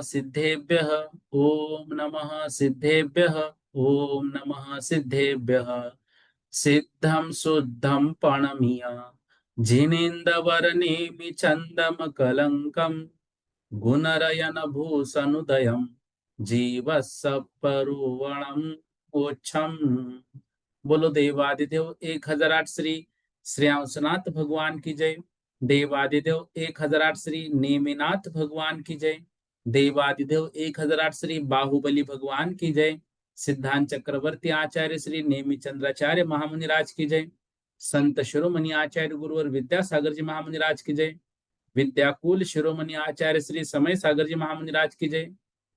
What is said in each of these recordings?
सिद्धेभ्यः ओम नमः सिद्धेभ्यः ओम नमः सिद्धेभ्यः सिद्धं शुद्धं पणमीय जिनेन्द्रवर्णेमि चन्दमकलङ्कं गुणरयन भूषणुदयं जीवस्य परुवणं मोक्षम। बोलो देवादिदेव 1008 श्री श्रेयांसनाथ भगवान की जय। देवादिदेव 1008 श्री नेमिनाथ भगवान की जय। देवादिदेव 1008 श्री बाहुबली भगवान की जय। सिद्धांत चक्रवर्ती आचार्य श्री नेमि चंद्राचार्य महामुनिराज की जय। संत शिरोमणि आचार्य गुरुवर विद्यासागर जी महामुनिराज की जय। विद्याकुल शिरोमणि आचार्य श्री समय सागर जी महामुनिराज की जय।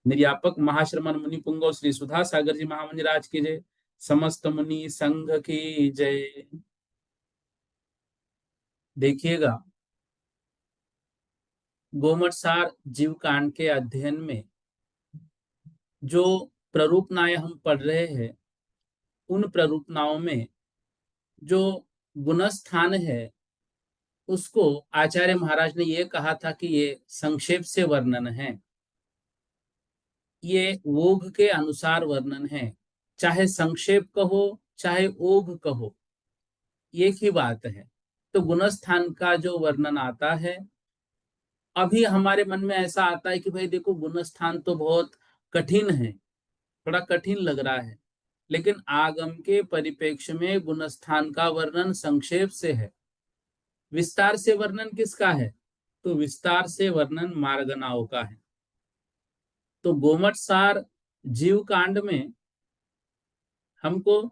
निर्यापक महाश्रमण मुनि पुंगव श्री सुधा सागर जी महामुनिराज की जय। समस्त मुनि संघ की जय। देखिएगा, गोमटसार जीव कांड के अध्ययन में जो प्ररूपनाएं हम पढ़ रहे हैं, उन प्ररूपनाओं में जो गुणस्थान है उसको आचार्य महाराज ने ये कहा था कि ये संक्षेप से वर्णन है, ये ओघ के अनुसार वर्णन है। चाहे संक्षेप कहो चाहे ओघ कहो, एक ही बात है। तो गुणस्थान का जो वर्णन आता है, अभी हमारे मन में ऐसा आता है कि भाई देखो, गुणस्थान तो बहुत कठिन है, थोड़ा कठिन लग रहा है। लेकिन आगम के परिप्रेक्ष्य में गुणस्थान का वर्णन संक्षेप से है। विस्तार से वर्णन किसका है? तो विस्तार से वर्णन मार्गनाओं का है। तो गोमटसार जीव कांड में हमको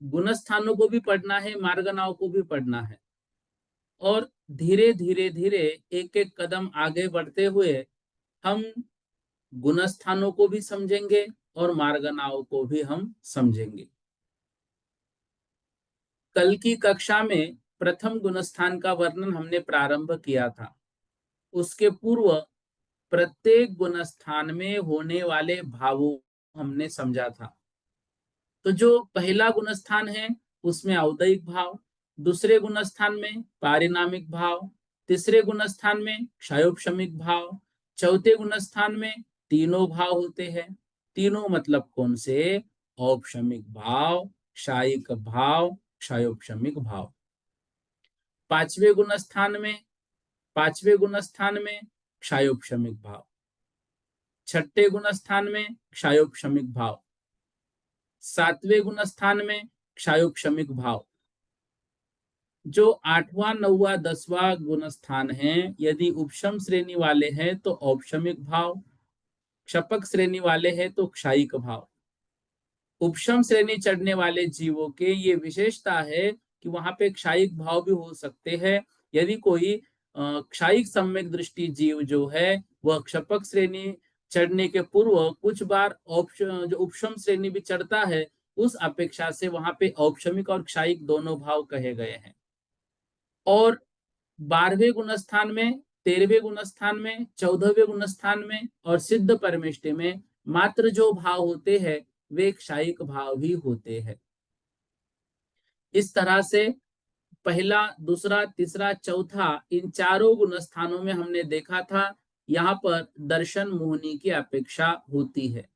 गुणस्थानों को भी पढ़ना है, मार्गनाओं को भी पढ़ना है, और धीरे धीरे धीरे एक एक कदम आगे बढ़ते हुए हम गुणस्थानों को भी समझेंगे और मार्गनाओं को भी हम समझेंगे। कल की कक्षा में प्रथम गुणस्थान का वर्णन हमने प्रारंभ किया था। उसके पूर्व प्रत्येक गुणस्थान में होने वाले भावों हमने समझा था। तो जो पहला गुणस्थान है उसमें औदयिक भाव, दूसरे गुणस्थान में पारिणामिक भाव, तीसरे गुणस्थान में क्षयोपशमिक भाव, चौथे गुणस्थान में तीनों भाव होते हैं। तीनों मतलब कौन से? औपशमिक भाव, क्षायिक भाव, क्षयोपशमिक भाव। पांचवे गुणस्थान में क्षयोपशमिक भाव, छठे गुणस्थान में क्षयोपशमिक भाव, सातवें गुणस्थान में क्षयोपशमिक भाव। जो आठवां, नौवां, 10वां गुणस्थान है, यदि उपशम श्रेणी वाले हैं तो औपशमिक भाव, क्षपक श्रेणी वाले हैं तो क्षायिक भाव। उपशम श्रेणी चढ़ने वाले जीवों के ये विशेषता है कि वहां पे क्षायिक भाव भी हो सकते हैं। यदि कोई क्षायिक सम्यक दृष्टि जीव जो है वह क्षपक श्रेणी चढ़ने के पूर्व कुछ बार जो उपशम श्रेणी भी चढ़ता है, उस अपेक्षा से वहां पे औपशमिक और क्षायिक दोनों भाव कहे गए हैं। और 12वें गुणस्थान में, 13वें गुणस्थान में, 14वें गुणस्थान में और सिद्ध परमेष्टि में मात्र जो भाव होते हैं वे क्षायिक भाव ही होते हैं। इस तरह से पहला, दूसरा, तीसरा, चौथा, इन चारों गुणस्थानों में हमने देखा था यहाँ पर दर्शन मोहनी की अपेक्षा होती है।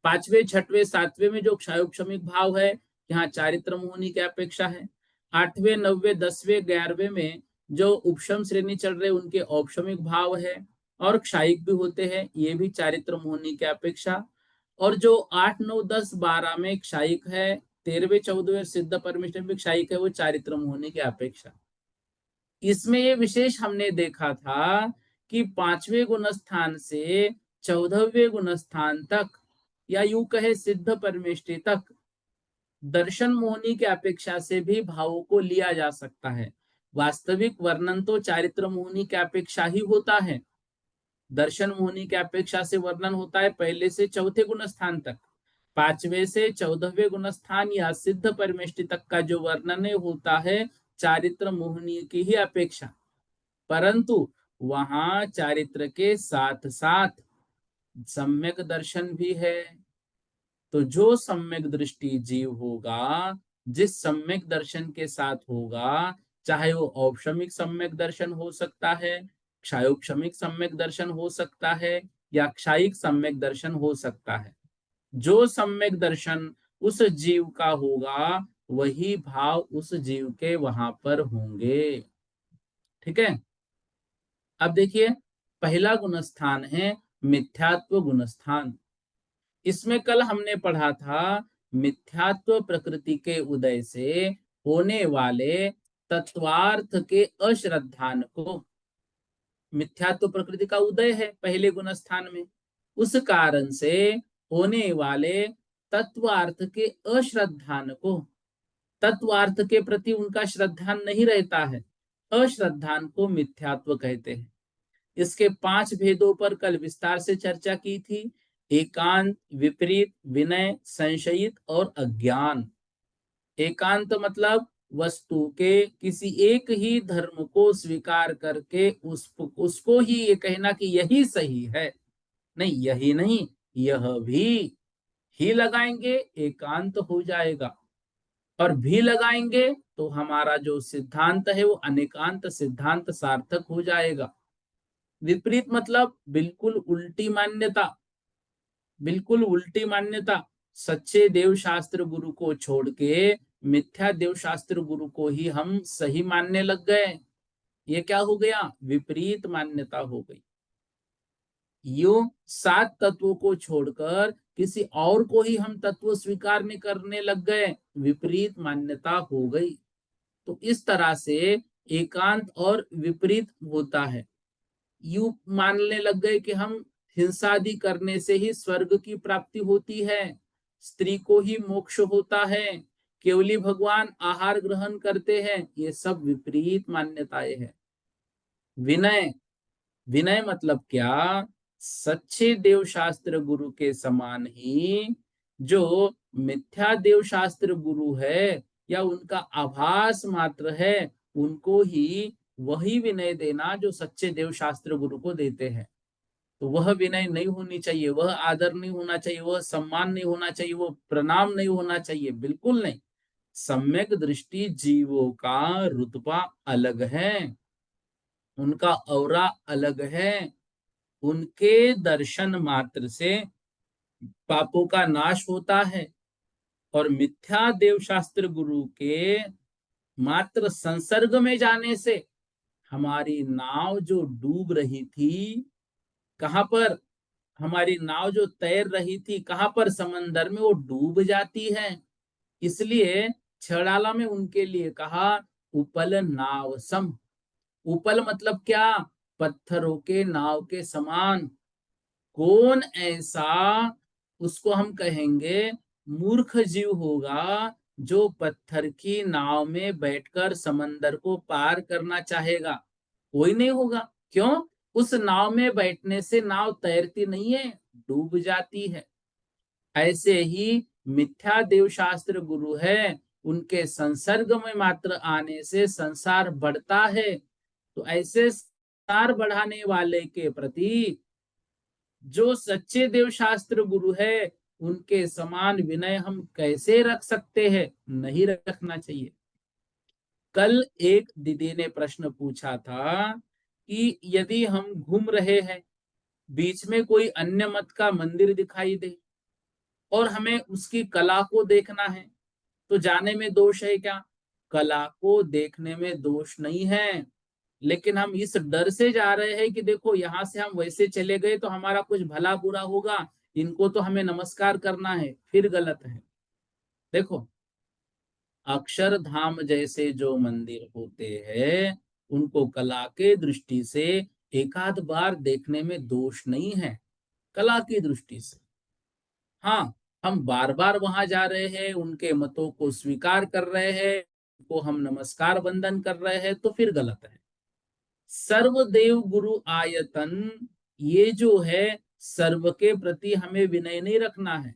पांचवें, छठवें, सातवें में जो क्षयोपशमिक भाव है, यहाँ चारित्र मोहनी की अपेक्षा है। आठवें, नौवे, 10वें, 11वें में जो उपशम श्रेणी चल रहे उनके औपशमिक भाव है और क्षायिक भी होते हैं, ये भी चारित्र मोहनी की अपेक्षा। और जो 8, 9, 10, 12 में क्षायिक है, 13वें, 14वें सिद्ध परमेष्टि में क्षायिक है, वो चारित्र मोहनी की अपेक्षा। इसमें ये विशेष हमने देखा था कि 5वें गुणस्थान से 14वें गुणस्थान तक, या यूं कहे सिद्ध परमेष्टि तक, दर्शन मोहनी की अपेक्षा से भी भावों को लिया जा सकता है। वास्तविक वर्णन तो चारित्र मोहिनी की अपेक्षा ही होता है, दर्शन मोहिनी की अपेक्षा से वर्णन होता है पहले से चौथे गुण स्थान तक। 5वें से 14वें गुण स्थान या सिद्ध परमेष्टि तक का जो वर्णन होता है चारित्र मोहिनी की ही अपेक्षा, परंतु वहां चारित्र के साथ साथ सम्यक दर्शन भी है। तो जो सम्यक दृष्टि जीव होगा, जिस सम्यक दर्शन के साथ होगा, चाहे वो औपशमिक सम्यक दर्शन हो सकता है, क्षायोपशमिक सम्यक दर्शन हो सकता है, या क्षायिक सम्यक दर्शन हो सकता है, जो सम्यक दर्शन उस जीव का होगा वही भाव उस जीव के वहां पर होंगे। ठीक है। अब देखिए, पहला गुणस्थान है मिथ्यात्व गुणस्थान। इसमें कल हमने पढ़ा था मिथ्यात्व प्रकृति के उदय से होने वाले तत्वार्थ के अश्रद्धान को, मिथ्यात्व प्रकृति का उदय है पहले गुण स्थान में, उस कारण से होने वाले तत्वार्थ के अश्रद्धान को, तत्वार्थ के प्रति उनका श्रद्धान नहीं रहता है, अश्रद्धान को मिथ्यात्व कहते हैं। इसके 5 भेदों पर कल विस्तार से चर्चा की थी। एकांत, विपरीत, विनय, संशयित और अज्ञान। एकांत मतलब वस्तु के किसी एक ही धर्म को स्वीकार करके उसको ही ये कहना कि यही सही है, नहीं यही नहीं, यह भी लगाएंगे एकांत हो जाएगा, और भी लगाएंगे तो हमारा जो सिद्धांत है वो अनेकांत सिद्धांत सार्थक हो जाएगा। विपरीत मतलब बिल्कुल उल्टी मान्यता, बिल्कुल उल्टी मान्यता, सच्चे देव शास्त्र गुरु को छोड़ के मिथ्या देव शास्त्र गुरु को ही हम सही मानने लग गए, ये क्या हो गया, विपरीत मान्यता हो गई। यूं 7 तत्वों को छोड़कर किसी और को ही हम तत्व स्वीकार नहीं करने लग गए, विपरीत मान्यता हो गई। तो इस तरह से एकांत और विपरीत होता है। यू मानने लग गए कि हम हिंसादि करने से ही स्वर्ग की प्राप्ति होती है, स्त्री को ही मोक्ष होता है, केवली भगवान आहार ग्रहण करते हैं, ये सब विपरीत मान्यताएं हैं। विनय, विनय मतलब क्या, सच्चे देव शास्त्र गुरु के समान ही जो मिथ्या देव शास्त्र गुरु है या उनका आभास मात्र है, उनको ही वही विनय देना जो सच्चे देव शास्त्र गुरु को देते हैं। तो वह विनय नहीं होनी चाहिए, वह आदर नहीं होना चाहिए, वह सम्मान नहीं होना चाहिए, वह प्रणाम नहीं होना चाहिए, बिल्कुल नहीं। सम्यक दृष्टि जीवों का रुतबा अलग है, उनका औरा अलग है, उनके दर्शन मात्र से पापों का नाश होता है, और मिथ्या देव शास्त्र गुरु के मात्र संसर्ग में जाने से हमारी नाव जो डूब रही थी, कहां पर हमारी नाव जो तैर रही थी, कहां पर समंदर में, वो डूब जाती है। इसलिए छड़ाला में उनके लिए कहा उपल नाव सम। उपल मतलब क्या, पत्थरों के नाव के समान। कौन ऐसा, उसको हम कहेंगे मूर्ख जीव होगा जो पत्थर की नाव में बैठकर समंदर को पार करना चाहेगा, कोई नहीं होगा। क्यों, उस नाव में बैठने से नाव तैरती नहीं है, डूब जाती है। ऐसे ही मिथ्या देव शास्त्र गुरु है, उनके संसर्ग में मात्र आने से संसार बढ़ता है। तो ऐसे संसार बढ़ाने वाले के प्रति जो सच्चे देव शास्त्र गुरु है, उनके समान विनय हम कैसे रख सकते हैं, नहीं रखना चाहिए। कल एक दीदी ने प्रश्न पूछा था कि यदि हम घूम रहे हैं, बीच में कोई अन्य मत का मंदिर दिखाई दे और हमें उसकी कला को देखना है, तो जाने में दोष है क्या? कला को देखने में दोष नहीं है, लेकिन हम इस डर से जा रहे हैं कि देखो यहां से हम वैसे चले गए तो हमारा कुछ भला बुरा होगा, इनको तो हमें नमस्कार करना है, फिर गलत है। देखो, अक्षरधाम जैसे जो मंदिर होते हैं, उनको कला के दृष्टि से एकाध बार देखने में दोष नहीं है, कला की दृष्टि से। हाँ, हम बार बार वहां जा रहे हैं, उनके मतों को स्वीकार कर रहे हैं, को हम नमस्कार वंदन कर रहे हैं तो फिर गलत है। सर्वदेव गुरु आयतन, ये जो है सर्व के प्रति हमें विनय नहीं रखना है,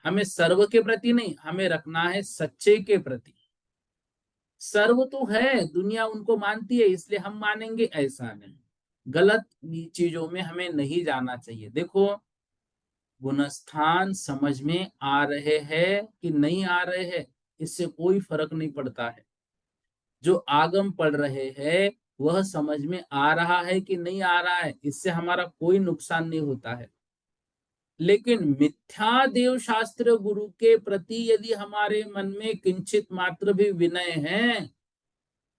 हमें सर्व के प्रति नहीं, हमें रखना है सच्चे के प्रति। सर्व तो है, दुनिया उनको मानती है इसलिए हम मानेंगे, ऐसा नहीं। गलत चीजों में हमें नहीं जाना चाहिए। देखो, गुणस्थान समझ में आ रहे हैं कि नहीं आ रहे हैं, इससे कोई फर्क नहीं पड़ता है। जो आगम पढ़ रहे हैं वह समझ में आ रहा है कि नहीं आ रहा है, इससे हमारा कोई नुकसान नहीं होता है। लेकिन मिथ्या देव शास्त्र गुरु के प्रति यदि हमारे मन में किंचित मात्र भी विनय है,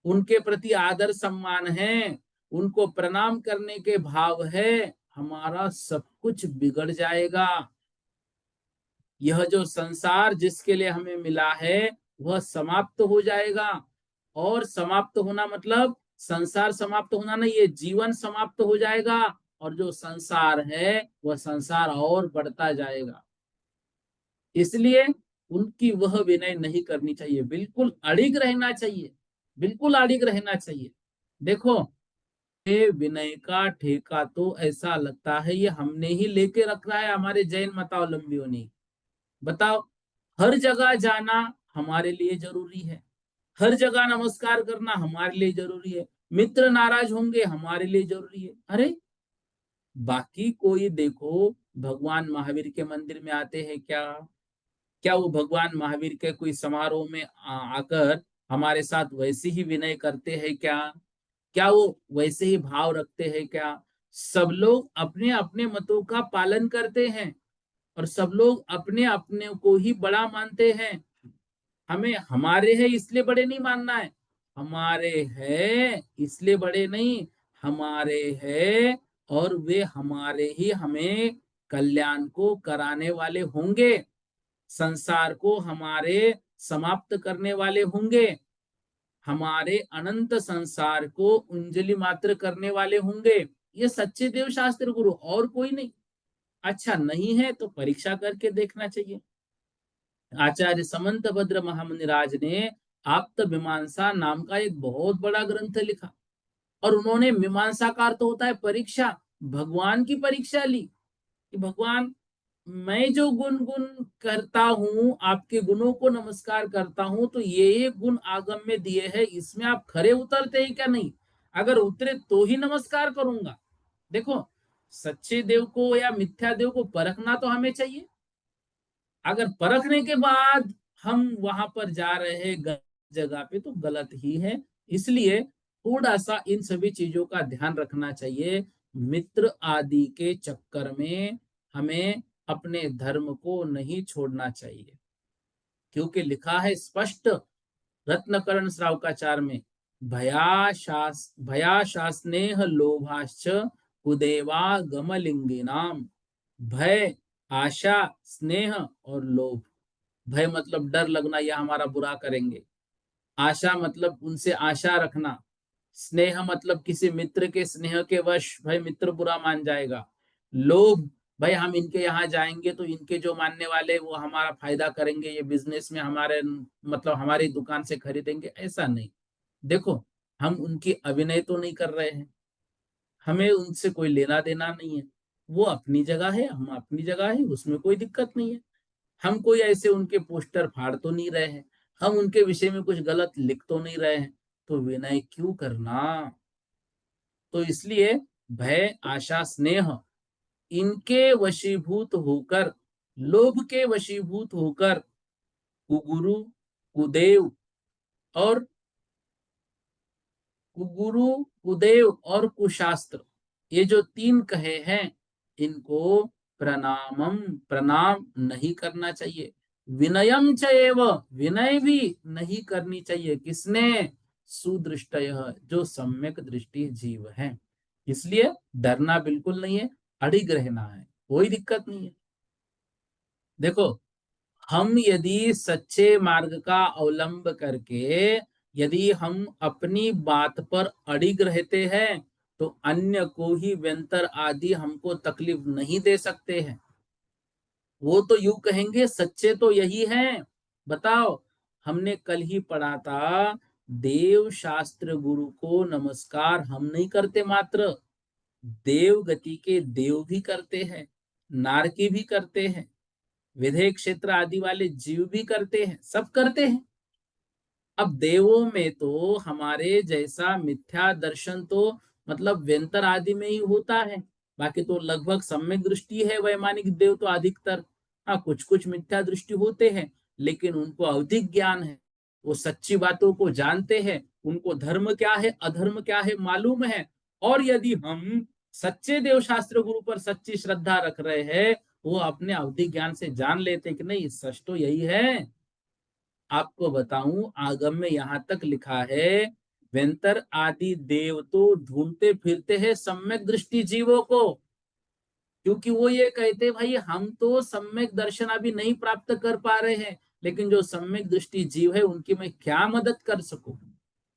उनके प्रति आदर सम्मान है, उनको प्रणाम करने के भाव है, हमारा सब कुछ बिगड़ जाएगा। यह जो संसार जिसके लिए हमें मिला है वह समाप्त हो जाएगा। और समाप्त होना मतलब संसार समाप्त होना नहीं, ये जीवन समाप्त हो जाएगा। और जो संसार है वह संसार और बढ़ता जाएगा। इसलिए उनकी वह विनय नहीं करनी चाहिए, बिल्कुल अड़िग रहना चाहिए, बिल्कुल अड़िग रहना चाहिए। देखो, ये विनय का ठेका तो ऐसा लगता है ये हमने ही लेके रखा है, हमारे जैन मतावलंबियों ने। बताओ, हर जगह जाना हमारे लिए जरूरी है, हर जगह नमस्कार करना हमारे लिए जरूरी है, मित्र नाराज होंगे हमारे लिए जरूरी है। अरे, बाकी कोई देखो भगवान महावीर के मंदिर में आते हैं क्या? क्या वो भगवान महावीर के कोई समारोह में आकर हमारे साथ वैसे ही विनय करते हैं क्या? क्या वो वैसे ही भाव रखते हैं क्या? सब लोग अपने अपने मतों का पालन करते हैं और सब लोग अपने अपने को ही बड़ा मानते हैं। हमें हमारे हैं इसलिए बड़े नहीं मानना है, हमारे हैं इसलिए बड़े नहीं, हमारे हैं और वे हमारे ही हमें कल्याण को कराने वाले होंगे, संसार को हमारे समाप्त करने वाले होंगे, हमारे अनंत संसार को उंजलि मात्र करने वाले होंगे। ये सच्चे देव शास्त्र गुरु, और कोई नहीं। अच्छा नहीं है तो परीक्षा करके देखना चाहिए। आचार्य समंत भद्र महामुनिराज ने आप्त मीमांसा नाम का एक बहुत बड़ा ग्रंथ लिखा, और उन्होंने मीमांसा का अर्थ होता है परीक्षा, भगवान की परीक्षा ली कि भगवान, मैं जो गुण गुण करता हूँ, आपके गुणों को नमस्कार करता हूँ, तो ये गुण आगम में दिए हैं, इसमें आप खरे उतरते हैं क्या? नहीं, अगर उतरे तो ही नमस्कार करूंगा। देखो, सच्चे देव को या मिथ्या देव को परखना तो हमें चाहिए। अगर परखने के बाद हम वहां पर जा रहे हैं गलत जगह पे तो गलत ही है। इसलिए थोड़ा सा इन सभी चीजों का ध्यान रखना चाहिए। मित्र आदि के चक्कर में हमें अपने धर्म को नहीं छोड़ना चाहिए, क्योंकि लिखा है स्पष्ट रत्नकर्ण श्रावकाचार में, भयाशास्नेह लोभाश्च कुदेवा गमलिंगिनाम। भय, आशा, स्नेह और लोभ। भय मतलब डर लगना, यह हमारा बुरा करेंगे। आशा मतलब उनसे आशा रखना। स्नेह मतलब किसी मित्र के स्नेह के वश भाई मित्र बुरा मान जाएगा। लोभ, भाई हम इनके यहाँ जाएंगे तो इनके जो मानने वाले वो हमारा फायदा करेंगे, ये बिजनेस में हमारे मतलब हमारी दुकान से खरीदेंगे, ऐसा नहीं। देखो, हम उनकी अभिनय तो नहीं कर रहे हैं, हमें उनसे कोई लेना देना नहीं है। वो अपनी जगह है, हम अपनी जगह है, उसमें कोई दिक्कत नहीं है। हम कोई ऐसे उनके पोस्टर फाड़ तो नहीं रहे हैं, हम उनके विषय में कुछ गलत लिख तो नहीं रहे हैं, तो विनय क्यों करना? तो इसलिए भय, आशा, स्नेह, इनके वशीभूत होकर, लोभ के वशीभूत होकर कुगुरु, कुदेव और कुगुरु, कुदेव और कुशास्त्र, ये जो तीन कहे हैं, इनको प्रणामम, प्रणाम नहीं करना चाहिए। विनयम च एव, विनय भी नहीं करनी चाहिए। किसने? सुदृष्टय, जो सम्यक दृष्टि जीव है। इसलिए डरना बिल्कुल नहीं है, अड़िग रहना है, कोई दिक्कत नहीं है। देखो, हम यदि सच्चे मार्ग का अवलंब करके यदि हम अपनी बात पर अड़िग रहते हैं तो अन्य को ही व्यंतर आदि हमको तकलीफ नहीं दे सकते हैं। वो तो यूं कहेंगे सच्चे तो यही हैं। बताओ, हमने कल ही पढ़ा था, देव शास्त्र गुरु को नमस्कार हम नहीं करते मात्र, देव गति के देव भी करते हैं, नारकी भी करते हैं, विधेय क्षेत्र आदि वाले जीव भी करते हैं, सब करते हैं। अब देवों में तो हमारे जैसा मिथ्या दर्शन तो मतलब व्यंतर आदि में ही होता है, बाकी तो लगभग सम्यक दृष्टि है वैमानिक देव तो अधिकतर। हाँ, कुछ कुछ मिथ्या दृष्टि होते हैं, लेकिन उनको अधिक ज्ञान है, वो सच्ची बातों को जानते हैं, उनको धर्म क्या है अधर्म क्या है मालूम है। और यदि हम सच्चे देव शास्त्र गुरु पर सच्ची श्रद्धा रख रहे हैं, वो अपने अवधि ज्ञान से जान लेते कि नहीं सच तो यही है। आपको बताऊं, आगम में यहां तक लिखा है, वेंतर आदि देव तो ढूंढते फिरते हैं सम्यक दृष्टि जीवों को, क्योंकि वो ये कहते भाई हम तो सम्यक दर्शन अभी नहीं प्राप्त कर पा रहे हैं, लेकिन जो सम्यक दृष्टि जीव है उनकी मैं क्या मदद कर सकूं,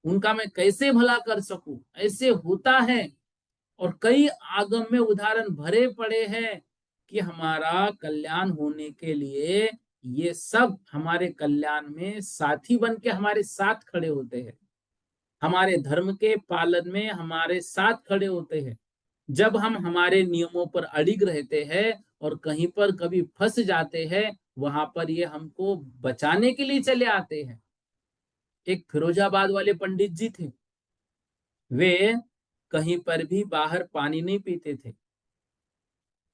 उनका मैं कैसे भला कर सकूं, ऐसे होता है। और कई आगम में उदाहरण भरे पड़े हैं कि हमारा कल्याण होने के लिए ये सब हमारे कल्याण में साथी बन के हमारे साथ खड़े होते हैं, हमारे धर्म के पालन में हमारे साथ खड़े होते हैं। जब हम हमारे नियमों पर अड़िग रहते हैं और कहीं पर कभी फंस जाते हैं, वहां पर ये हमको बचाने के लिए चले आते हैं। एक फिरोजाबाद वाले पंडित जी थे, वे कहीं पर भी बाहर पानी नहीं पीते थे।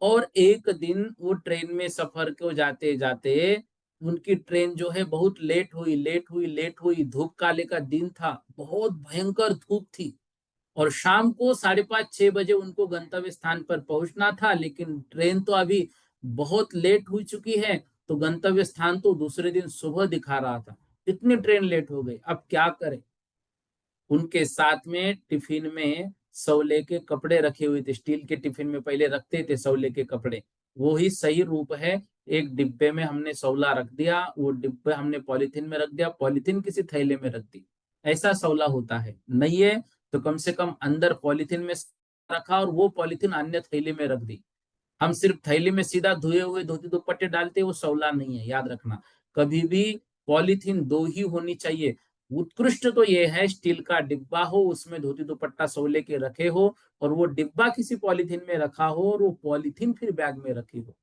और एक दिन वो ट्रेन में सफर को जाते जाते उनकी ट्रेन जो है बहुत लेट हुई, धूप काले का दिन था, बहुत भयंकर धूप थी। और शाम को 5:30-6 बजे उनको गंतव्य स्थान पर पहुंचना था, लेकिन ट्रेन तो अभी बहुत लेट हो चुकी है, तो गंतव्य स्थान तो दूसरे दिन सुबह दिखा रहा था। इतनी ट्रेन लेट हो गई, अब क्या करें। उनके साथ में टिफिन में सौले के कपड़े रखे हुए थे, स्टील के टिफिन में पहले रखते थे सौले के कपड़े, वो ही सही रूप है। एक डिब्बे में हमने सौला रख दिया, वो डिब्बे हमने पॉलिथीन में रख दिया, पॉलिथीन किसी थैले में रख दी। ऐसा सौला होता है, नहीं है तो कम से कम अंदर पॉलिथीन में रखा और वो पॉलिथीन अन्य थैले में रख दी। हम सिर्फ थैली में सीधा धुए हुए धोती दुपट्टे डालते, वो सौला नहीं है, याद रखना। कभी भी पॉलीथीन दो ही होनी चाहिए। उत्कृष्ट तो ये है स्टील का डिब्बा हो, उसमें धोती दुपट्टा सौले के रखे हो, और वो डिब्बा किसी पॉलीथीन में रखा हो और वो पॉलीथीन फिर बैग में रखी हो।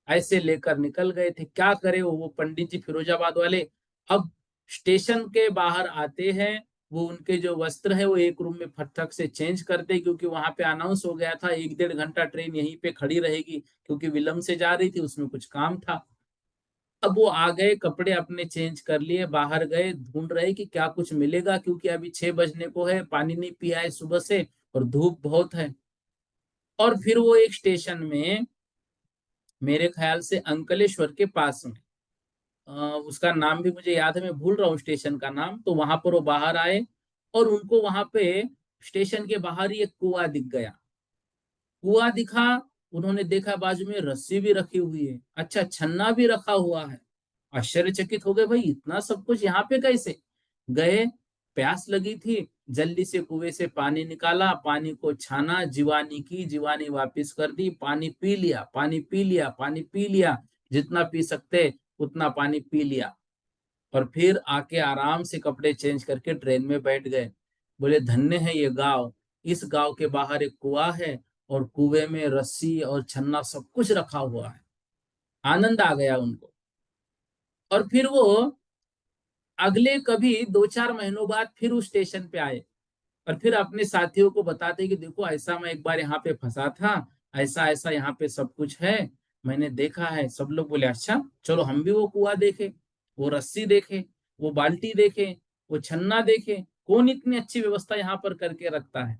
ऐसे लेकर निकल गए थे, क्या करे वो पंडित जी फिरोजाबाद वाले। अब स्टेशन के बाहर आते हैं, वो उनके जो वस्त्र है वो एक रूम में फटक से चेंज करते, क्योंकि वहां पे अनाउंस हो गया था 1-1.5 घंटा ट्रेन यहीं पे खड़ी रहेगी, क्योंकि विलंब से जा रही थी, उसमें कुछ काम था। अब वो आ गए, कपड़े अपने चेंज कर लिए, बाहर गए, ढूंढ रहे कि क्या कुछ मिलेगा, क्योंकि अभी 6 बजने को है, पानी नहीं पिया है सुबह से और धूप बहुत है। और फिर वो एक स्टेशन में, मेरे ख्याल से अंकलेश्वर के पास में, उसका नाम भी मुझे याद है, मैं भूल रहा हूँ स्टेशन का नाम, तो वहां पर वो बाहर आए और उनको वहां पे स्टेशन के बाहर ही एक कुआं दिख गया। कुआं दिखा, उन्होंने देखा बाजू में रस्सी भी रखी हुई है, अच्छा छन्ना भी रखा हुआ है। आश्चर्यचकित हो गए, भाई इतना सब कुछ यहाँ पे कैसे। गए, प्यास लगी थी, जल्दी से कुएं से पानी निकाला, पानी को छाना, जीवानी की, जीवानी वापस कर दी, पानी पी लिया, पानी पी लिया, पानी पी लिया, जितना पी सकते उतना पानी पी लिया। और फिर आके आराम से कपड़े चेंज करके ट्रेन में बैठ गए। बोले धन्य है ये गांव, इस गांव के बाहर एक कुआं है और कुएं में रस्सी और छन्ना सब कुछ रखा हुआ है। आनंद आ गया उनको। और फिर वो अगले कभी 2-4 महीनों बाद फिर उस स्टेशन पे आए और फिर अपने साथियों को बताते कि देखो ऐसा मैं एक बार यहाँ पे फंसा था, ऐसा ऐसा यहाँ पे सब कुछ है, मैंने देखा है। सब लोग बोले अच्छा चलो हम भी वो कुआं देखे, वो रस्सी देखे, वो बाल्टी देखे, वो छन्ना देखे, कौन इतनी अच्छी व्यवस्था यहाँ पर करके रखता है।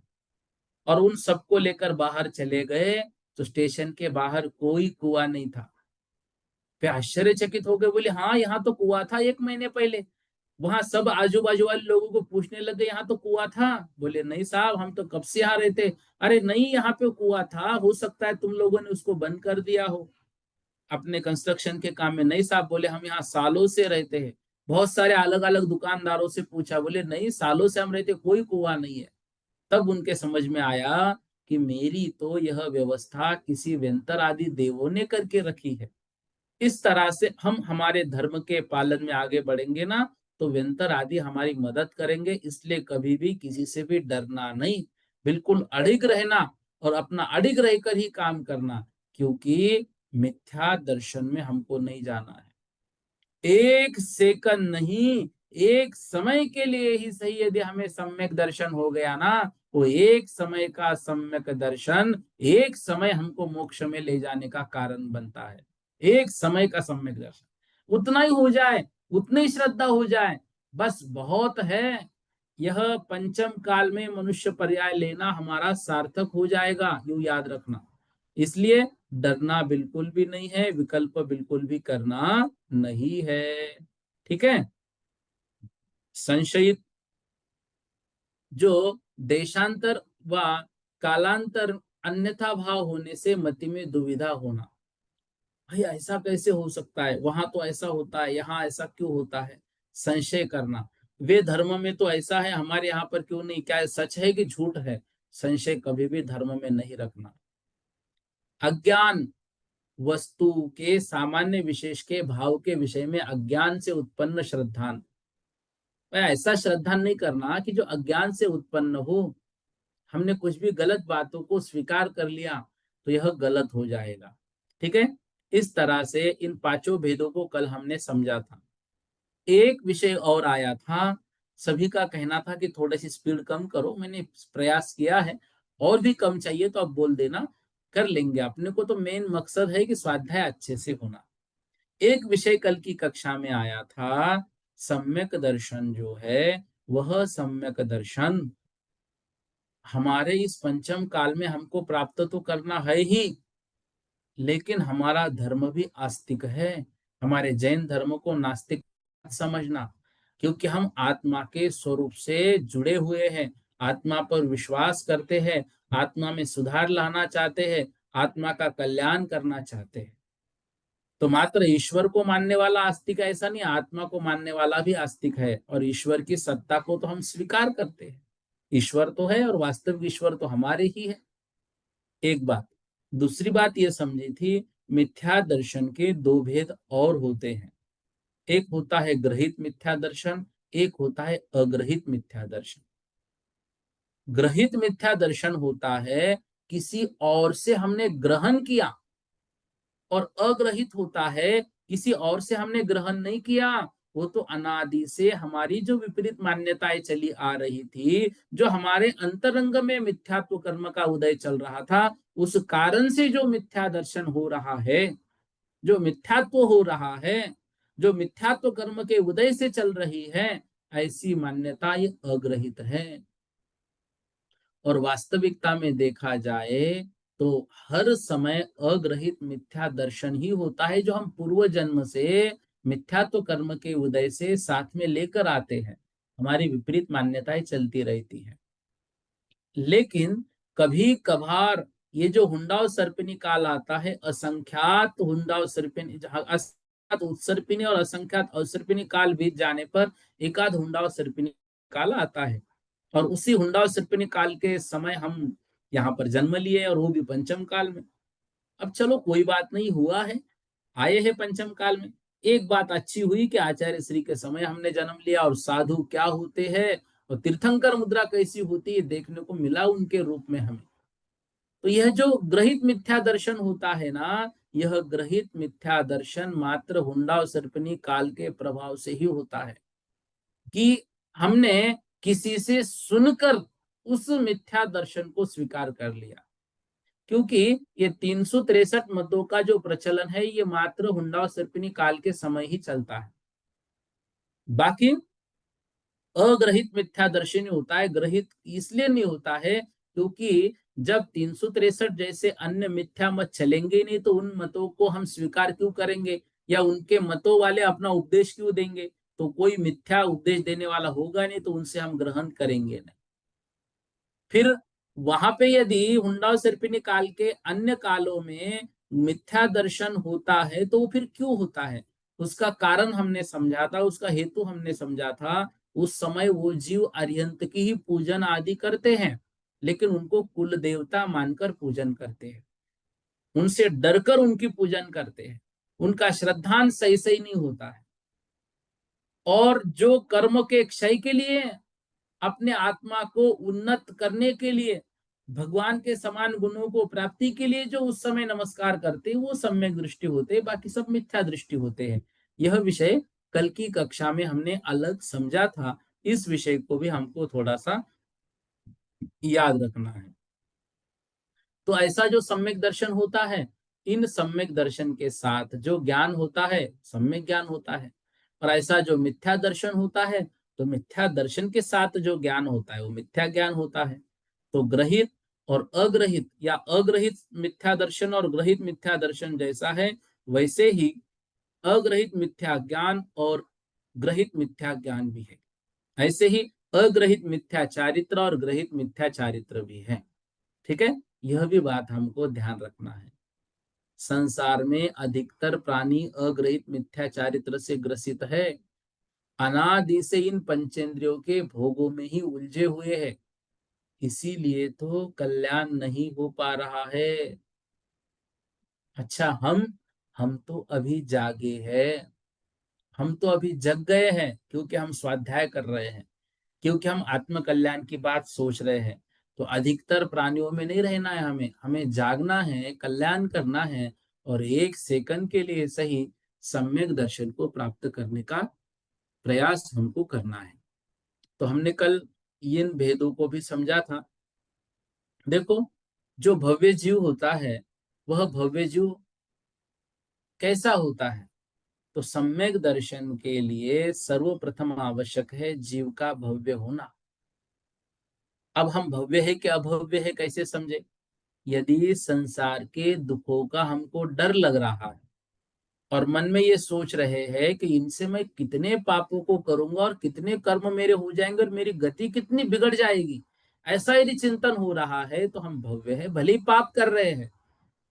और उन सबको लेकर बाहर चले गए, तो स्टेशन के बाहर कोई कुआं नहीं था। फिर आश्चर्यचकित हो गए, बोले हाँ यहाँ तो कुआं था 1 महीने पहले। वहां सब आजू बाजू वाले लोगों को पूछने लगे यहाँ तो कुआं था। बोले नहीं साहब, हम तो कब से यहाँ रहते। अरे नहीं, यहाँ पे कुआं था, हो सकता है तुम लोगों ने उसको बंद कर दिया हो अपने कंस्ट्रक्शन के काम में। नहीं साहब, बोले हम यहाँ सालों से रहते हैं। बहुत सारे अलग अलग दुकानदारों से पूछा, बोले नहीं सालों से हम रहते, कोई कुआं नहीं है। तब उनके समझ में आया कि मेरी तो यह व्यवस्था किसी व्यंतर आदि देवों ने करके रखी है। इस तरह से हम हमारे धर्म के पालन में आगे बढ़ेंगे ना, तो व्यंतर आदि हमारी मदद करेंगे। इसलिए कभी भी किसी से भी डरना नहीं, बिल्कुल अडिग रहना और अपना अडिग रहकर ही काम करना, क्योंकि मिथ्या दर्शन में हमको नहीं जाना है। एक सेकंड नहीं, एक समय के लिए ही सही यदि हमें सम्यक दर्शन हो गया ना, वो एक समय का सम्यक दर्शन एक समय हमको मोक्ष में ले जाने का कारण बनता है। एक समय का सम्यक दर्शन उतना ही हो जाए, उतनी श्रद्धा हो जाए, बस बहुत है। यह पंचम काल में मनुष्य पर्याय लेना हमारा सार्थक हो जाएगा, यूं याद रखना। इसलिए डरना बिल्कुल भी नहीं है, विकल्प बिल्कुल भी करना नहीं है। ठीक है। संशयित जो देशांतर व कालांतर अन्यथा भाव होने से मति में दुविधा होना, भाई ऐसा कैसे हो सकता है, वहां तो ऐसा होता है, यहाँ ऐसा क्यों होता है, संशय करना। वे धर्म में तो ऐसा है, हमारे यहाँ पर क्यों नहीं, क्या सच है कि झूठ है, संशय कभी भी धर्म में नहीं रखना। अज्ञान वस्तु के सामान्य विशेष के भाव के विषय में अज्ञान से उत्पन्न श्रद्धान, ऐसा श्रद्धा नहीं करना कि जो अज्ञान से उत्पन्न हो। हमने कुछ भी गलत बातों को स्वीकार कर लिया तो यह गलत हो जाएगा। ठीक है। इस तरह से इन पांचों भेदों को कल हमने समझा था। एक विषय और आया था, सभी का कहना था कि थोड़ी सी स्पीड कम करो, मैंने प्रयास किया है, और भी कम चाहिए तो आप बोल देना, कर लेंगे। अपने को तो मेन मकसद है कि स्वाध्याय अच्छे से होना। एक विषय कल की कक्षा में आया था, सम्यक दर्शन जो है वह सम्यक दर्शन हमारे इस पंचम काल में हमको प्राप्त तो करना है ही, लेकिन हमारा धर्म भी आस्तिक है। हमारे जैन धर्म को नास्तिक समझना, क्योंकि हम आत्मा के स्वरूप से जुड़े हुए हैं, आत्मा पर विश्वास करते हैं, आत्मा में सुधार लाना चाहते हैं, आत्मा का कल्याण करना चाहते हैं। तो मात्र ईश्वर को मानने वाला आस्तिक है ऐसा नहीं, आत्मा को मानने वाला भी आस्तिक है। और ईश्वर की सत्ता को तो हम स्वीकार करते हैं, ईश्वर तो है और वास्तविक ईश्वर तो हमारे ही है। एक बात। दूसरी बात यह समझी थी, मिथ्या दर्शन के दो भेद और होते हैं। एक होता है ग्रहित मिथ्या दर्शन, एक होता है अग्रहित मिथ्या दर्शन। ग्रहित मिथ्या दर्शन होता है किसी और से हमने ग्रहण किया, और अग्रहित होता है किसी और से हमने ग्रहण नहीं किया, वो तो अनादि से हमारी जो विपरीत मान्यताएं चली आ रही थी, जो हमारे अंतरंग में मिथ्यात्व कर्म का उदय चल रहा था, उस कारण से जो मिथ्या दर्शन हो रहा है, जो मिथ्यात्व हो रहा है, जो मिथ्यात्व कर्म के उदय से चल रही है, ऐसी मान्यता ये अग्रहित है। और वास्तविकता में देखा जाए तो हर समय अग्रहित मिथ्या दर्शन ही होता है, जो हम पूर्व जन्म से मिथ्यात्व कर्म के उदय से साथ में लेकर आते हैं। हमारी विपरीत मान्यताएं चलती रहती हैं। लेकिन कभी कभार ये जो हुंडाव सर्पिनी काल आता है, असंख्यात हुंडाव सर्पिनी, असंख्यात उत्सर्पिनी और असंख्यात अवसर्पिनी काल बीत जाने पर एकाध हुंडाव सर्पिनी काल आता है। और उसी हुंडाव सर्पिनी काल के समय हम यहाँ पर जन्म लिए, और वो भी पंचम काल में। अब चलो कोई बात नहीं, हुआ है, आए हैं पंचम काल में। एक बात अच्छी हुई कि आचार्य श्री के समय हमने जन्म लिया, और साधु क्या होते हैं और तीर्थंकर मुद्रा कैसी होती है देखने को मिला उनके रूप में हमें। तो यह जो ग्रहित मिथ्या दर्शन होता है ना, यह ग्रहित मिथ्या दर्शन मात्र हुंडाव सर्पिनी काल के प्रभाव से ही होता है, कि हमने किसी से सुनकर उस मिथ्या दर्शन को स्वीकार कर लिया। क्योंकि ये 363 मतों का जो प्रचलन है, ये मात्र हुंडा सर्पिनी काल के समय ही चलता है। बाकी अग्रहित मिथ्या दर्शन होता है। ग्रहित इसलिए नहीं होता है क्योंकि जब 363 जैसे अन्य मिथ्या मत चलेंगे नहीं, तो उन मतों को हम स्वीकार क्यों करेंगे, या उनके मतों वाले अपना उपदेश क्यों देंगे। तो कोई मिथ्या उपदेश देने वाला होगा नहीं, तो उनसे हम ग्रहण करेंगे नहीं। फिर वहां पे यदि हुंडा सर्पिनी काल के अन्य कालों में मिथ्या दर्शन होता है, तो वो फिर क्यों होता है, उसका कारण हमने समझा था, उसका हेतु हमने समझा था। उस समय वो जीव अरिहंत की ही पूजन आदि करते हैं, लेकिन उनको कुल देवता मानकर पूजन करते हैं, उनसे डरकर उनकी पूजन करते हैं, उनका श्रद्धांश सही सही नहीं होता है। और जो कर्म के क्षय के लिए, अपने आत्मा को उन्नत करने के लिए, भगवान के समान गुणों को प्राप्ति के लिए जो उस समय नमस्कार करते हैं वो सम्यक दृष्टि होते हैं, बाकी सब मिथ्या दृष्टि होते हैं। यह विषय कल की कक्षा में हमने अलग समझा था, इस विषय को भी हमको थोड़ा सा याद रखना है। तो ऐसा जो सम्यक दर्शन होता है, इन सम्यक दर्शन के साथ जो ज्ञान होता है सम्यक ज्ञान होता है, और ऐसा जो मिथ्या दर्शन होता है तो मिथ्या दर्शन के साथ जो ज्ञान होता है वो मिथ्या ज्ञान होता है। तो ग्रहित और अग्रहित या अग्रहित मिथ्या दर्शन और ग्रहित मिथ्या दर्शन जैसा है, वैसे ही अग्रहित मिथ्या ज्ञान और ग्रहित मिथ्या ज्ञान भी है। ऐसे ही अग्रहित मिथ्या चारित्र और ग्रहित मिथ्या चारित्र भी है। ठीक है, यह भी बात हमको ध्यान रखना है। संसार में अधिकतर प्राणी अग्रहित मिथ्या चारित्र से ग्रसित है, अनादि से इन पंचेंद्रियों के भोगों में ही उलझे हुए हैं, इसीलिए तो कल्याण नहीं हो पा रहा है। अच्छा, हम तो अभी जागे हैं, हम तो अभी जग गए हैं, क्योंकि हम स्वाध्याय कर रहे हैं, क्योंकि हम आत्म कल्याण की बात सोच रहे हैं। तो अधिकतर प्राणियों में नहीं रहना है, हमें हमें जागना है, कल्याण करना है, और एक सेकंड के लिए सही सम्यक दर्शन को प्राप्त करने का प्रयास हमको करना है। तो हमने कल इन भेदों को भी समझा था। देखो, जो भव्य जीव होता है वह भव्य जीव कैसा होता है? तो सम्यक दर्शन के लिए सर्वप्रथम आवश्यक है जीव का भव्य होना। अब हम भव्य है कि अभव्य है कैसे समझे? यदि संसार के दुखों का हमको डर लग रहा है और मन में ये सोच रहे हैं कि इनसे मैं कितने पापों को करूंगा और कितने कर्म मेरे हो जाएंगे और मेरी गति कितनी बिगड़ जाएगी, ऐसा यदि चिंतन हो रहा है तो हम भव्य है। भले ही पाप कर रहे हैं,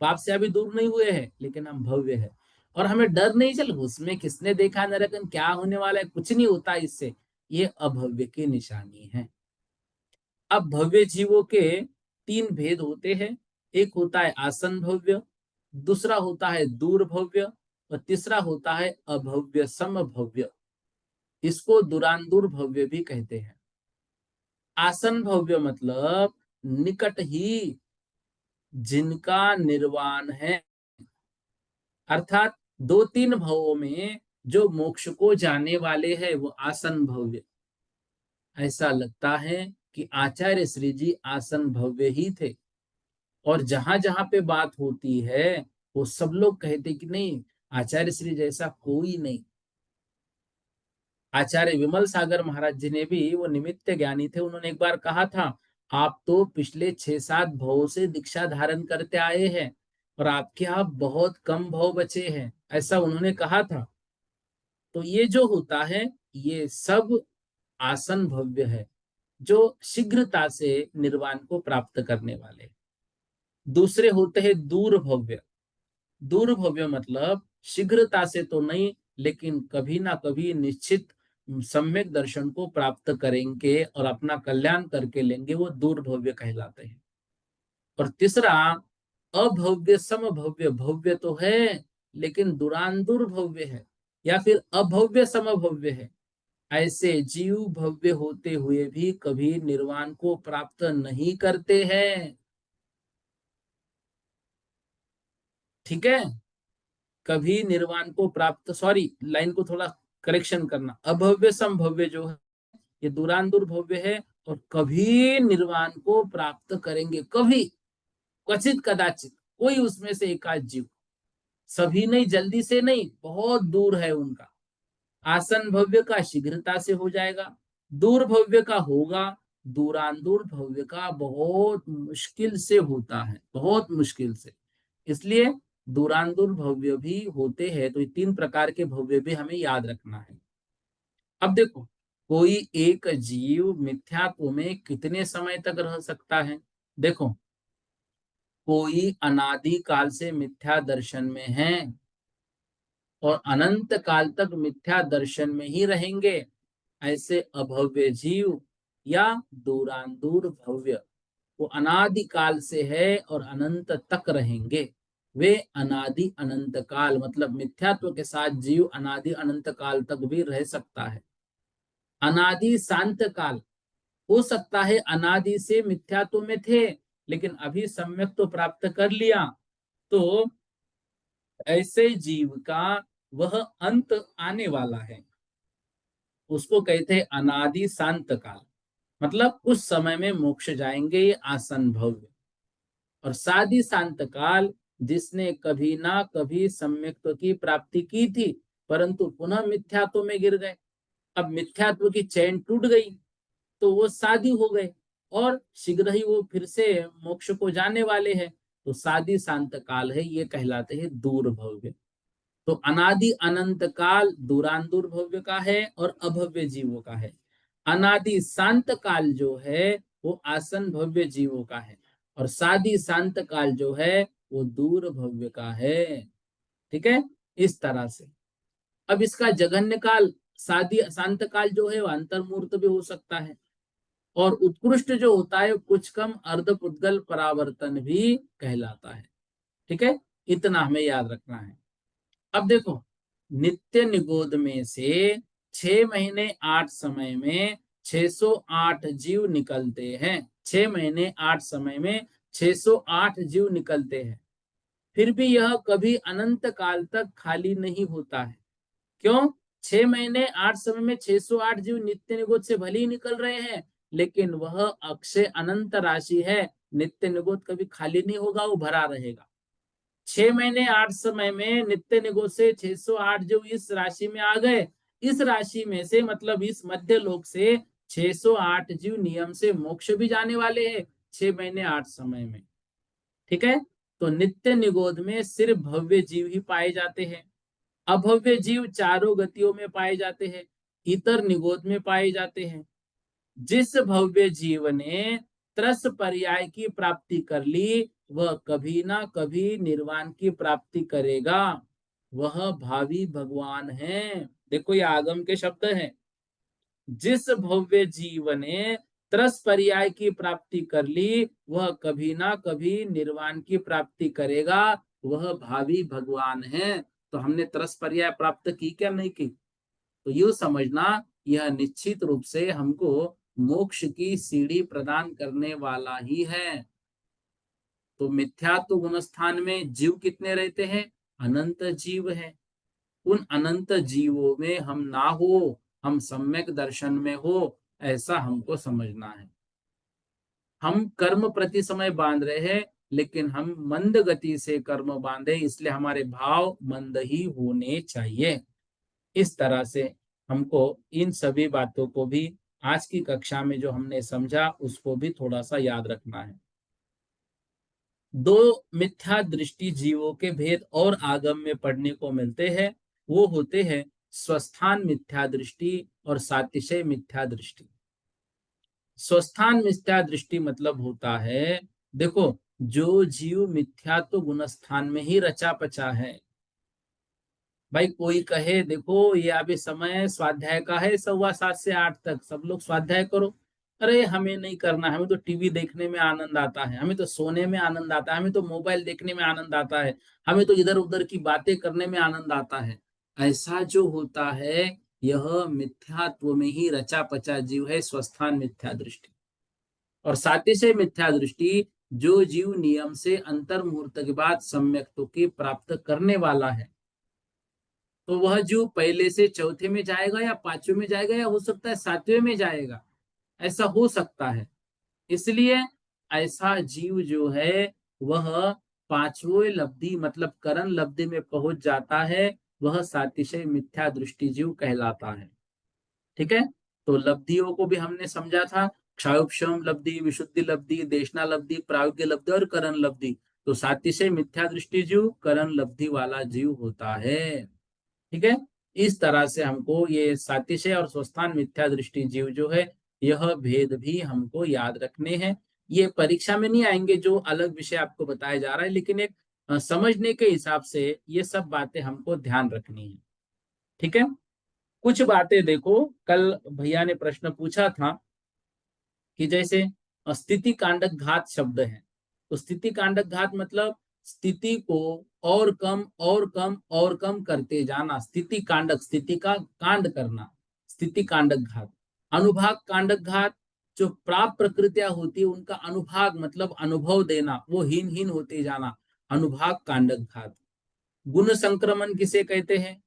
पाप से अभी दूर नहीं हुए हैं, लेकिन हम भव्य है। और हमें डर नहीं, चल उसमें किसने देखा नरकन, क्या होने वाला है, कुछ नहीं होता इससे, ये अभव्य की निशानी है। अब भव्य जीवों के तीन भेद होते हैं। एक होता है आसन भव्य, दूसरा होता है दूर भव्य, और तीसरा होता है अभव्य सम भव्य। इसको दुरांदूर भव्य भी कहते हैं। आसन भव्य मतलब निकट ही जिनका निर्वाण है, अर्थात दो तीन भवों में जो मोक्ष को जाने वाले हैं वो आसन भव्य। ऐसा लगता है कि आचार्य श्री जी आसन भव्य ही थे, और जहां जहां पे बात होती है वो सब लोग कहते कि नहीं, आचार्य श्री जैसा कोई नहीं। आचार्य विमल सागर महाराज जी ने भी, वो निमित्त ज्ञानी थे, उन्होंने एक बार कहा था, आप तो पिछले 6-7 भवों से दीक्षा धारण करते आए हैं और आपके यहाँ बहुत कम भव बचे हैं, ऐसा उन्होंने कहा था। तो ये जो होता है ये सब आसन भव्य है, जो शीघ्रता से निर्वाण को प्राप्त करने वाले। दूसरे होते हैं दूर भव्य। दूर भव्य मतलब शीघ्रता से तो नहीं, लेकिन कभी ना कभी निश्चित सम्यक दर्शन को प्राप्त करेंगे और अपना कल्याण करके लेंगे, वो दूर भव्य कहलाते हैं। और तीसरा अभव्य सम भव्य, भव्य तो है लेकिन दुरांदुर भव्य है, या फिर अभव्य सम भव्य है। ऐसे जीव भव्य होते हुए भी कभी निर्वाण को प्राप्त नहीं करते हैं। ठीक है, कभी निर्वाण को प्राप्त, सॉरी लाइन को थोड़ा करेक्शन करना, अभव्य संभव्य जो है ये दुरांदुर भव्य है, और कभी निर्वाण को प्राप्त करेंगे, कभी, क्वचित कदाचित, कोई उसमें से एकाध जीव, सभी नहीं, जल्दी से नहीं, बहुत दूर है उनका। आसन भव्य का शीघ्रता से हो जाएगा, दूर भव्य का होगा, दूरांदूर भव्य का बहुत मुश्किल से होता है, बहुत मुश्किल से। इसलिए दूरांदूर भव्य भी होते हैं। तो ये तीन प्रकार के भव्य भी हमें याद रखना है। अब देखो, कोई एक जीव मिथ्यात्व में कितने समय तक रह सकता है? देखो, कोई अनादि काल से मिथ्या दर्शन में है और अनंत काल तक मिथ्या दर्शन में ही रहेंगे, ऐसे अभव्य जीव या दूरांदूर भव्य, वो अनादि काल से है और अनंत तक रहेंगे। वे अनादि अनंत काल, मतलब मिथ्यात्व के साथ जीव अनादि अनंत काल तक भी रह सकता है। अनादि शांत काल, हो सकता है अनादि से मिथ्यात्व में थे, लेकिन अभी सम्यक तो प्राप्त कर लिया, तो ऐसे जीव का वह अंत आने वाला है, उसको कहते हैं अनादि शांत काल। मतलब उस समय में मोक्ष जाएंगे, ये आसन भव्य। और साधि शांत काल, जिसने कभी ना कभी सम्यक्त्व की प्राप्ति की थी, परंतु पुनः मिथ्यात्व में गिर गए, अब मिथ्यात्व की चैन टूट गई, तो वो साधि हो गए और शीघ्र ही वो फिर से मोक्ष को जाने वाले हैं। तो साधि शांत काल है, ये कहलाते हैं दूर भव्य। तो अनादि अनंत काल दूरांदूर भव्य का है और अभव्य जीवों का है। अनादि शांत काल जो है वो आसन भव्य जीवों का है, और सादि शांत काल जो है वो दूर भव्य का है। ठीक है, इस तरह से। अब इसका जघन्य काल, सादि शांत काल जो है वो अंतर्मूर्त भी हो सकता है, और उत्कृष्ट जो होता है कुछ कम अर्धपुद्गल परावर्तन भी कहलाता है। ठीक है, इतना हमें याद रखना है। अब देखो, नित्य निगोद में से 6 महीने 8 समय में 608 जीव निकलते हैं। 6 महीने 8 समय में 608 जीव निकलते हैं। फिर भी यह कभी अनंत काल तक खाली नहीं होता है। क्यों? 6 महीने 8 समय में 608 जीव नित्य निगोद से भले ही निकल रहे हैं, लेकिन वह अक्षय अनंत राशि है। नित्य निगोद कभी खाली नहीं होगा, वो भरा रहेगा। 6 महीने 8 समय में नित्य निगोद से 608 जो इस राशि में आ गए, इस राशि में से मतलब इस मध्य लोक से 608 जीव नियम से मोक्ष भी जाने वाले हैं 6 महीने 8 समय में। ठीक है, तो नित्य निगोद में सिर्फ भव्य जीव ही पाए जाते हैं। अभव्य जीव चारों गतियों में पाए जाते हैं, इतर निगोद में पाए जाते हैं। जिस भव्य जीव ने त्रस पर्याय की प्राप्ति कर ली, वह कभी ना कभी निर्वाण की प्राप्ति करेगा, वह भावी भगवान है। देखो, ये आगम के शब्द हैं। जिस भव्य जीव ने त्रस पर्याय की प्राप्ति कर ली, वह कभी ना कभी निर्वाण की प्राप्ति करेगा, वह भावी भगवान है। तो हमने त्रस पर्याय प्राप्त की क्या नहीं की? तो यूं समझना, यह निश्चित रूप से हमको मोक्ष की सीढ़ी प्रदान करने वाला ही है। तो मिथ्यात्व गुणस्थान में जीव कितने रहते हैं? अनंत जीव है। उन अनंत जीवों में हम ना हो, हम सम्यक दर्शन में हो, ऐसा हमको समझना है। हम कर्म प्रति समय बांध रहे हैं, लेकिन हम मंद गति से कर्म बांधे, इसलिए हमारे भाव मंद ही होने चाहिए। इस तरह से हमको इन सभी बातों को भी आज की कक्षा में जो हमने समझा उसको भी थोड़ा सा याद रखना है। दो मिथ्या दृष्टि जीवों के भेद और आगम में पढ़ने को मिलते हैं। वो होते हैं स्वस्थान मिथ्या दृष्टि और सातिशय मिथ्या दृष्टि। स्वस्थान मिथ्या दृष्टि मतलब होता है, देखो, जो जीव मिथ्यात्व गुणस्थान में ही रचा पचा है। भाई कोई कहे देखो ये अभी समय स्वाध्याय का है, 7:15 से 8 तक सब लोग स्वाध्याय करो। अरे हमें नहीं करना, हमें तो टीवी देखने में आनंद आता है, हमें तो सोने में आनंद आता है, हमें तो मोबाइल देखने में आनंद आता है, हमें तो इधर उधर की बातें करने में आनंद आता है। ऐसा जो होता है, यह मिथ्यात्व में ही रचा पचा जीव है, स्वस्थान मिथ्या दृष्टि। और सातिशय मिथ्या दृष्टि, जो जीव नियम से अंतर मुहूर्त के बाद सम्यक्त्व की प्राप्त करने वाला है, तो वह जीव पहले से चौथे में जाएगा या पांचवें में जाएगा, या हो सकता है सातवें में जाएगा, ऐसा हो सकता है। इसलिए ऐसा जीव जो है वह पांचवें लब्धि मतलब करण लब्धि में पहुंच जाता है, वह सातिशय मिथ्या दृष्टि जीव कहलाता है। ठीक है, तो लब्धियों को भी हमने समझा था, क्षयोपशम लब्धि, विशुद्धि लब्धि, देशना लब्धि, प्रायोग्य लब्धि और करण लब्धि। तो सातिशय मिथ्या दृष्टि जीव करण लब्धि वाला जीव होता है। ठीक है, इस तरह से हमको ये सातिशय और स्वस्थान मिथ्या दृष्टि जीव जो है, यह भेद भी हमको याद रखने हैं। ये परीक्षा में नहीं आएंगे जो अलग विषय आपको बताया जा रहा है, लेकिन एक समझने के हिसाब से ये सब बातें हमको ध्यान रखनी है। ठीक है, कुछ बातें देखो, कल भैया ने प्रश्न पूछा था कि जैसे स्थिति कांडक घात शब्द है, तो स्थिति कांडक घात मतलब स्थिति को और कम और कम और कम करते जाना, स्थिति कांडक, स्थिति का कांड करना, स्थिति कांडक घात। अनुभाग कांडक घात, जो प्राप्त प्रकृतियां होती है उनका अनुभाग मतलब अनुभव देना, वो हीन हीन होते जाना, अनुभाग कांडक घात। गुण संक्रमण किसे कहते हैं?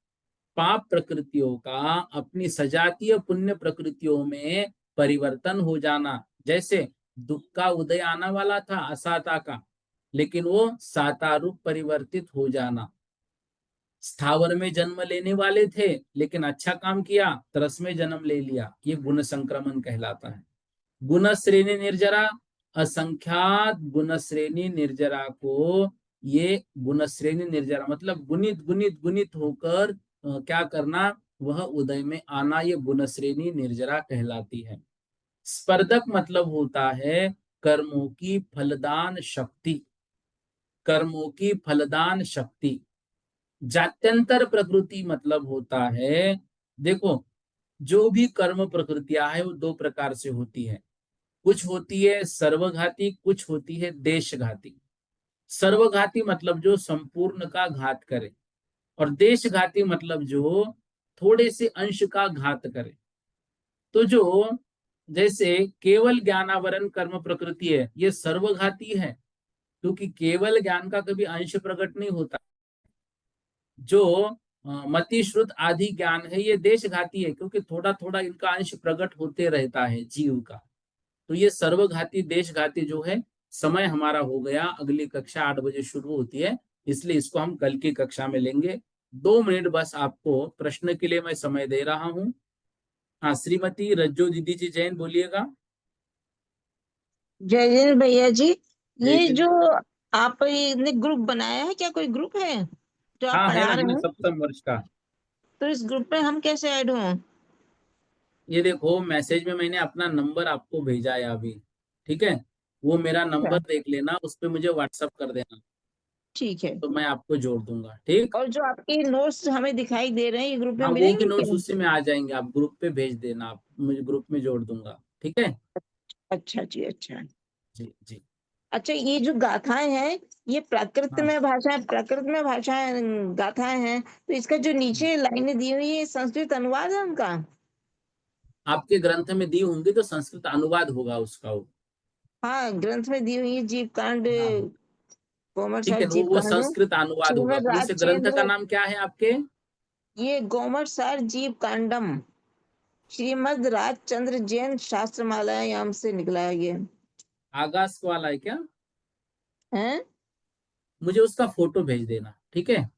पाप प्रकृतियों का अपनी सजातीय पुण्य प्रकृतियों में परिवर्तन हो जाना। जैसे दुख का उदय आना वाला था असाता का, लेकिन वो साता रूप परिवर्तित हो जाना। स्थावर में जन्म लेने वाले थे लेकिन अच्छा काम किया, तरस में जन्म ले लिया, ये गुण संक्रमण कहलाता है। गुण श्रेणी निर्जरा, असंख्यात गुण श्रेणी निर्जरा को, ये गुण श्रेणी निर्जरा मतलब गुणित गुणित गुणित होकर क्या करना, वह उदय में आना, ये गुण श्रेणी निर्जरा कहलाती है। स्पर्धक मतलब होता है कर्मों की फलदान शक्ति, कर्मों की फलदान शक्ति। जात्यंतर प्रकृति मतलब होता है, देखो जो भी कर्म प्रकृतियां है वो दो प्रकार से होती है, कुछ होती है सर्वघाती, कुछ होती है देशघाती। सर्वघाती मतलब जो संपूर्ण का घात करे, और देशघाती मतलब जो थोड़े से अंश का घात करे। तो जो जैसे केवल ज्ञानावरण कर्म प्रकृति है, ये सर्वघाती है, क्योंकि केवल ज्ञान का कभी अंश प्रकट नहीं होता। जो मति श्रुत आदि ज्ञान है ये देशघाती है, क्योंकि थोड़ा थोड़ा इनका अंश प्रकट होते रहता है जीव का। तो ये सर्वघाती देशघाती जो है। समय हमारा हो गया, अगली कक्षा 8 बजे शुरू होती है, इसलिए इसको हम कल की कक्षा में लेंगे। 2 मिनट बस आपको प्रश्न के लिए मैं समय दे रहा हूँ। हाँ, श्रीमती रज्जो दीदी जी जैन बोलिएगा। जय जय भैया जी। जय ये जो जिनेन्द्र। आपने ग्रुप बनाया है, क्या कोई ग्रुप है जो आप हाँ है पढ़ा ना, रहे मैं हैं? सप्तम वर्ष का। तो इस ग्रुप में हम कैसे ऐड हों? ये देखो मैसेज में मैंने अपना नंबर आपको भेजा है अभी, ठीक है? वो मेरा अच्छा, नंबर देख लेना, उस पर मुझे व्हाट्सअप कर देना, ठीक है। तो मैं आपको जोड़ दूंगा, ठीक। और जो आपके नोट्स हमें दिखाई दे रहे हैं, ये ग्रुप में हाँ वो भी मिलेंगे नोट्स क्या? उसी में आ जाएंगे, आप ग्रुप पे भेज देना, आप मुझे ग्रुप में जोड़ दूंगा, ठीक है। अच्छा जी, अच्छा। जी जी। अच्छा, ये जो गाथाएं हैं, ये प्राकृत हाँ। में भाषा, प्राकृत में भाषाएं गाथाएं हैं, तो इसका जो नीचे लाइनें दी हुई है, संस्कृत अनुवाद है उनका? आपके ग्रंथ में दी होंगी तो संस्कृत अनुवाद होगा उसका वो। हाँ, ग्रंथ में दी हुई है, जीव कांड, हाँ गोमर ठीक सार है, जीव वो कांड है। संस्कृत अनुवाद होगा। श्रीमद वैसे ग्रंथ का राजचंद्र, नाम क्या है आपके? ये गोमर सार जीव कांडम, श्रीमद राजचंद्र जैन शास्त्रमालायाम से निकला है ये। आगास वाला है क्या? हैं? मुझे उसका फोटो भेज देना, ठीक है।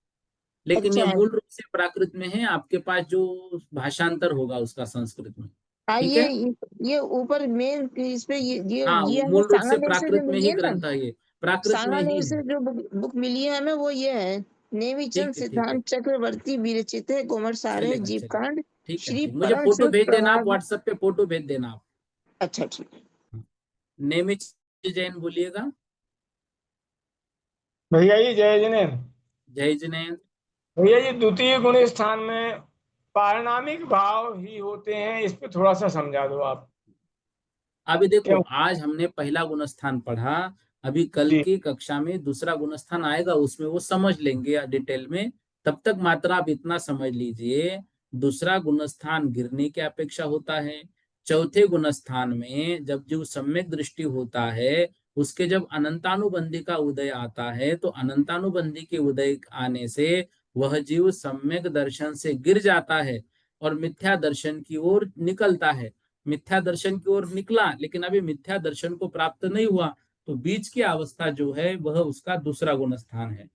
लेकिन ये अच्छा। मूल रूप से प्राकृत में है, आपके पास जो भाषांतर होगा उसका संस्कृत में, हाँ, ठीक है। ये ऊपर मेन इस पे हाँ ये हमें मूल रूप से सांगानेर से जो प्राकृत में मिली ही है ना, ग्रंथ है ये, प्राकृत में ही सांगानेर है। से जो बुक मिली है हमें, वो ये है। नेमीचंद ठीक है ठीक है, सिद्धांत चक्रवर्ती विरचित है, गोमर सारे चलेगा जीव चलेगा। कांड, ठीक है श्री ठीक, मुझे परम फोटो शिव भेज देना आप, प्रभाग। व्हाट्सएप पे फोटो भेज देना आप। अच्छा, ठीक है। हाँ। नेमिच जैन बोलिएगा। भैया जी जय जिनेन्द्र। जय जिनेन्द्र। भैया जी द्वितीय गुण स्थान में पारिणामिक भाव ही होते हैं, इस पे थोड़ा सा समझा दो आप। अभी देखो, क्यों? आज हमने पहला गुणस्थान पढ़ा, अभी कल जी। की कक्षा में दूसरा गुणस्थान आएगा, उसमें वो समझ लेंगे डिटेल में। तब तक मात्र आप इतना समझ लीजिए, दूसरा गुणस्थान गिरने की अपेक्षा होता है। चौथे गुणस्थान में जब जो सम्यक दृष्टि होता है, उसके जब अनंतानुबंधी का उदय आता है, तो अनंतानुबंधी के उदय आने से वह जीव सम्यक दर्शन से गिर जाता है और मिथ्या दर्शन की ओर निकलता है। मिथ्या दर्शन की ओर निकला, लेकिन अभी मिथ्या दर्शन को प्राप्त नहीं हुआ, तो बीच की अवस्था जो है वह उसका दूसरा गुण स्थान है।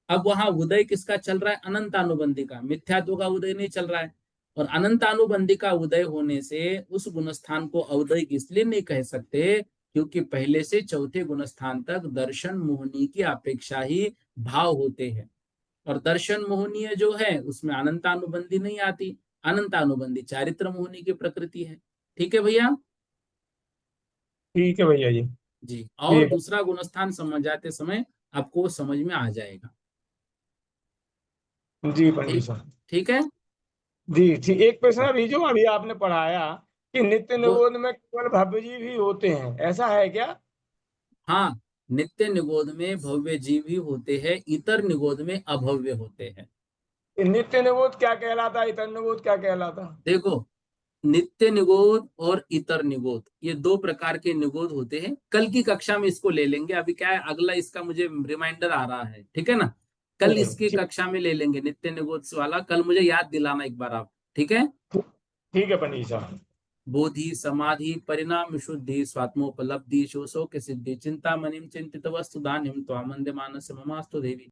अब वहां उदय किसका चल रहा है? अनंतानुबंधी का, मिथ्यात्व का उदय नहीं चल रहा है। और अनंतानुबंधी का उदय होने से उस गुण स्थान को अवदयिक इसलिए नहीं कह सकते, क्योंकि पहले से चौथे गुण स्थान तक दर्शन मोहनी की अपेक्षा ही भाव होते हैं। और दर्शन मोहनीय जो है उसमें अनंतानुबंधी नहीं आती, अनंतानुबंधी चारित्र मोहनी की प्रकृति है। ठीक है भैया। ठीक है भैया जी। जी, और ठीक दूसरा गुणस्थान समझ जाते समय आपको समझ में आ जाएगा। है जी पंडित ठीक। साहब। ठीक है। जी ठीक, एक प्रश्न अभी जो अभी आपने पढ़ाया कि नित्य वो निरोध में केवल भव्य जी भी होते हैं, ऐसा है क्या? हाँ, नित्य निगोध में भव्य जीव ही होते हैं, इतर निगोध में अभव्य होते हैं। ये नित्य निगोध क्या कहलाता, इतर निगोध क्या कहलाता? देखो, नित्य निगोध और इतर निगोध ये दो प्रकार के निगोध होते हैं। कल की कक्षा में इसको ले लेंगे, अभी क्या है अगला इसका मुझे रिमाइंडर आ रहा है, ठीक है ना। कल इसकी ठीक कक्षा में ले लेंगे नित्य निगोध वाला, कल मुझे याद दिलाना एक बार आप, ठीक है। ठीक है पंडित साहब। बोधि समाधि परिणाम विशुद्धि स्वात्मोपलब्धि शोषो के सिद्धि चिंता मनिम चिंतित वस्तु दान्यम त्वामंद मानस ममास्तु देवी।